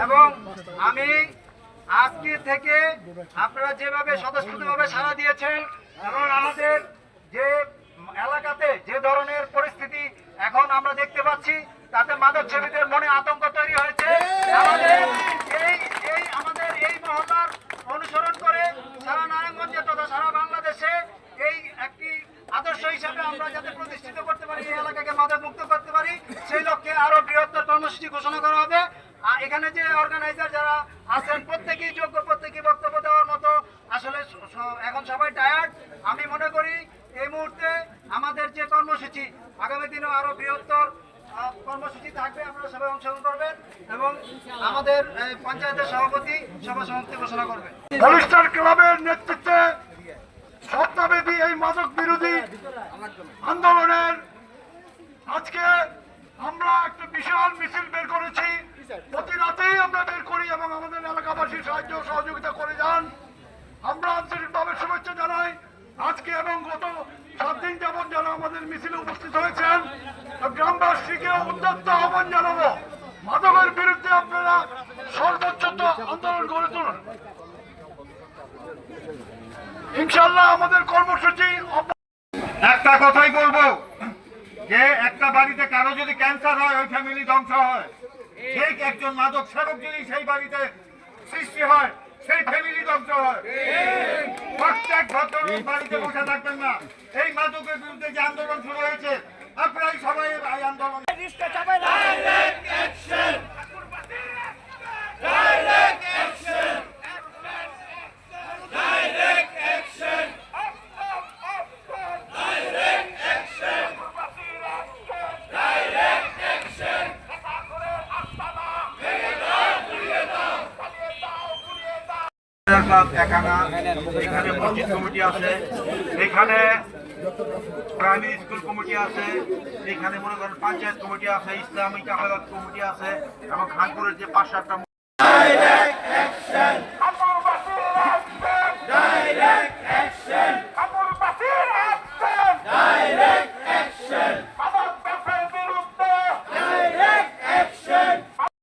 এবং আমি আজকে থেকে আপনারা যেভাবে স্বতঃস্ফূর্তভাবে সাড়া দিয়েছেন এবং আমাদের যে এলাকাতে যে ধরনের পরিস্থিতি এখন আমরা দেখতে পাচ্ছি তাতে মাদক সেবীদের মনে আতঙ্ক তৈরি হয়েছে। আমাদের এই মহল্লার অনুসরণ করে সারা নারায়ণগঞ্জে তথা সারা বাংলাদেশে এই একটি আদর্শ হিসাবে আমরা যাতে প্রতিষ্ঠিত করতে পারি, এই এলাকাকে মাদক মুক্ত করতে পারি, সেই লক্ষ্যে আরো বৃহত্তর কর্মসূচি ঘোষণা করা হবে। এখানে যে অর্গানাইজার যারা আছেন প্রত্যেকেই যোগ্য, প্রত্যেকেই বক্তব্য দেওয়ার মতো। আসলে এখন সবাই টায়ার্ড। আমি মনে করি এই মুহূর্তে আমাদের যে কর্মসূচি আগামী দিনেও আরো বৃহত্তর কর্মসূচি থাকবে, আপনারা সবাই অংশগ্রহণ করবেন এবং আমাদের পঞ্চায়েতের সভাপতি সভা সমাপ্তি ঘোষণা করবেন। হলিস্টার ক্লাবের নেতৃত্বে সপ্তাহব্যাপী এই মাদক বিরোধী আন্দোলনের আজকে আমরা একটা বিশাল মিছিল বের করেছি। প্রতি রাতেই আমরা বের করি এবং আমাদের এলাকাবাসী সাহায্য সহযোগিতা করে যান। আমরা আন্তরিকভাবে শুভেচ্ছা জানাই। আজকে এবং গত 7 দিন যাবৎ যারা আমাদের মিছিলে উপস্থিত হয়েছেন, গ্রামবাসীকে উদ্যত্ত আহ্বান জানাবো, মাদকের বিরুদ্ধে আপনারা সর্বোচ্চ আন্দোলন গড়ে তুলুন। ইনশাআল্লাহ আমাদের কর্মসূচি। একটা কথাই বলবো যে একটা বাড়িতে কারো যদি ক্যান্সার হয় ওই ফ্যামিলি ধ্বংস হয়। ঠিক একজন মাদক সেবক যদি সেই বাড়িতে সৃষ্টি হয় সেই ফ্যামিলি ধ্বংস হয়। প্রত্যেক ভদ্রলোক বাড়িতে বসে থাকবেন না। এই মাদকের বিরুদ্ধে যে আন্দোলন শুরু হয়েছে আপনারাই সবাই এই আন্দোলন এখানে মসজিদ কমিটি আছে, এখানে প্রাইমারি স্কুল কমিটি আছে, এখানে মনে করেন পঞ্চায়েত কমিটি আছে, ইসলামী কাফেলাত কমিটি আছে এবং খানপুরের যে 5-7টা